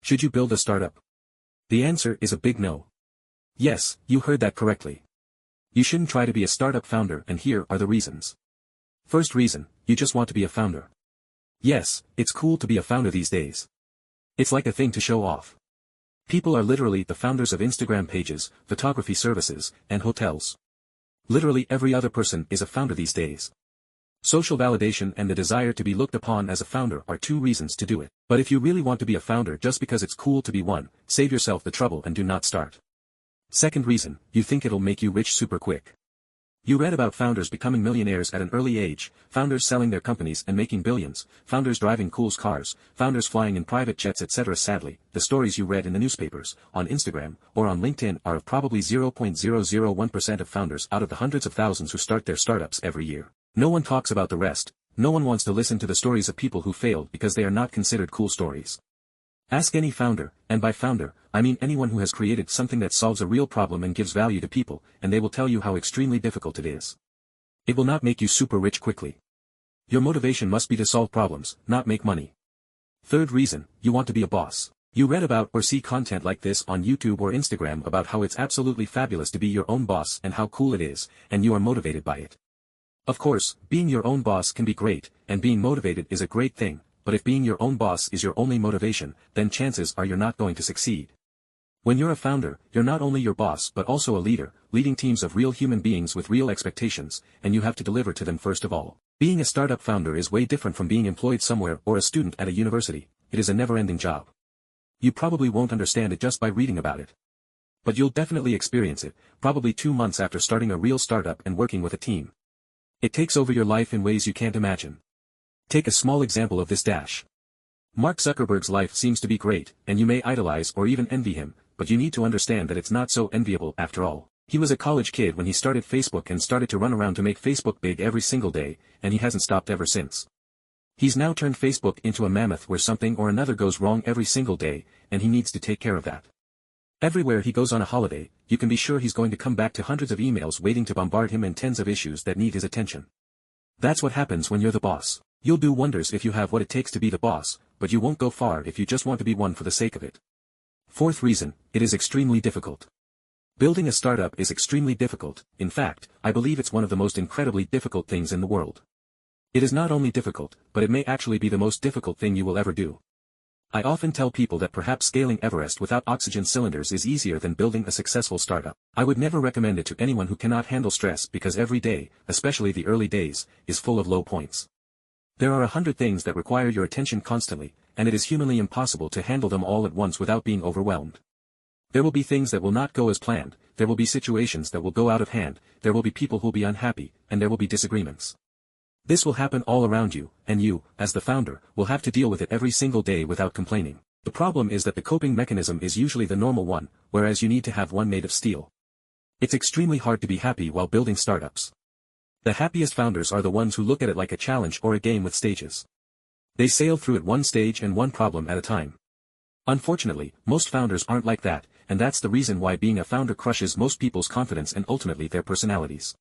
Should you build a startup? The answer is a big no. Yes, you heard that correctly. You shouldn't try to be a startup founder, and here are the reasons. First reason, you just want to be a founder. Yes, it's cool to be a founder these days. It's like a thing to show off. People are literally the founders of Instagram pages, photography services, and hotels. Literally every other person is a founder these days. Social validation and the desire to be looked upon as a founder are two reasons to do it. But if you really want to be a founder just because it's cool to be one, save yourself the trouble and do not start. Second reason, you think it'll make you rich super quick. You read about founders becoming millionaires at an early age, founders selling their companies and making billions, founders driving cool cars, founders flying in private jets, etc. Sadly, the stories you read in the newspapers, on Instagram, or on LinkedIn are of probably 0.001% of founders out of the hundreds of thousands who start their startups every year. No one talks about the rest. No one wants to listen to the stories of people who failed because they are not considered cool stories. Ask any founder, and by founder, I mean anyone who has created something that solves a real problem and gives value to people, and they will tell you how extremely difficult it is. It will not make you super rich quickly. Your motivation must be to solve problems, not make money. Third reason, you want to be a boss. You read about or see content like this on YouTube or Instagram about how it's absolutely fabulous to be your own boss and how cool it is, and you are motivated by it. Of course, being your own boss can be great, and being motivated is a great thing. But if being your own boss is your only motivation, then chances are you're not going to succeed. When you're a founder, you're not only your boss but also a leader, leading teams of real human beings with real expectations, and you have to deliver to them first of all. Being a startup founder is way different from being employed somewhere or a student at a university. It is a never-ending job. You probably won't understand it just by reading about it. But you'll definitely experience it, probably 2 months after starting a real startup and working with a team. It takes over your life in ways you can't imagine. Take a small example of this dash. Mark Zuckerberg's life seems to be great, and you may idolize or even envy him, but you need to understand that it's not so enviable after all. He was a college kid when he started Facebook and started to run around to make Facebook big every single day, and he hasn't stopped ever since. He's now turned Facebook into a mammoth where something or another goes wrong every single day, and he needs to take care of that. Everywhere he goes on a holiday, you can be sure he's going to come back to hundreds of emails waiting to bombard him and tens of issues that need his attention. That's what happens when you're the boss. You'll do wonders if you have what it takes to be the boss, but you won't go far if you just want to be one for the sake of it. Fourth reason, it is extremely difficult. Building a startup is extremely difficult. In fact, I believe it's one of the most incredibly difficult things in the world. It is not only difficult, but it may actually be the most difficult thing you will ever do. I often tell people that perhaps scaling Everest without oxygen cylinders is easier than building a successful startup. I would never recommend it to anyone who cannot handle stress because every day, especially the early days, is full of low points. There are 100 things that require your attention constantly, and it is humanly impossible to handle them all at once without being overwhelmed. There will be things that will not go as planned, there will be situations that will go out of hand, there will be people who will be unhappy, and there will be disagreements. This will happen all around you, and you, as the founder, will have to deal with it every single day without complaining. The problem is that the coping mechanism is usually the normal one, whereas you need to have one made of steel. It's extremely hard to be happy while building startups. The happiest founders are the ones who look at it like a challenge or a game with stages. They sail through it one stage and one problem at a time. Unfortunately, most founders aren't like that, and that's the reason why being a founder crushes most people's confidence and ultimately their personalities.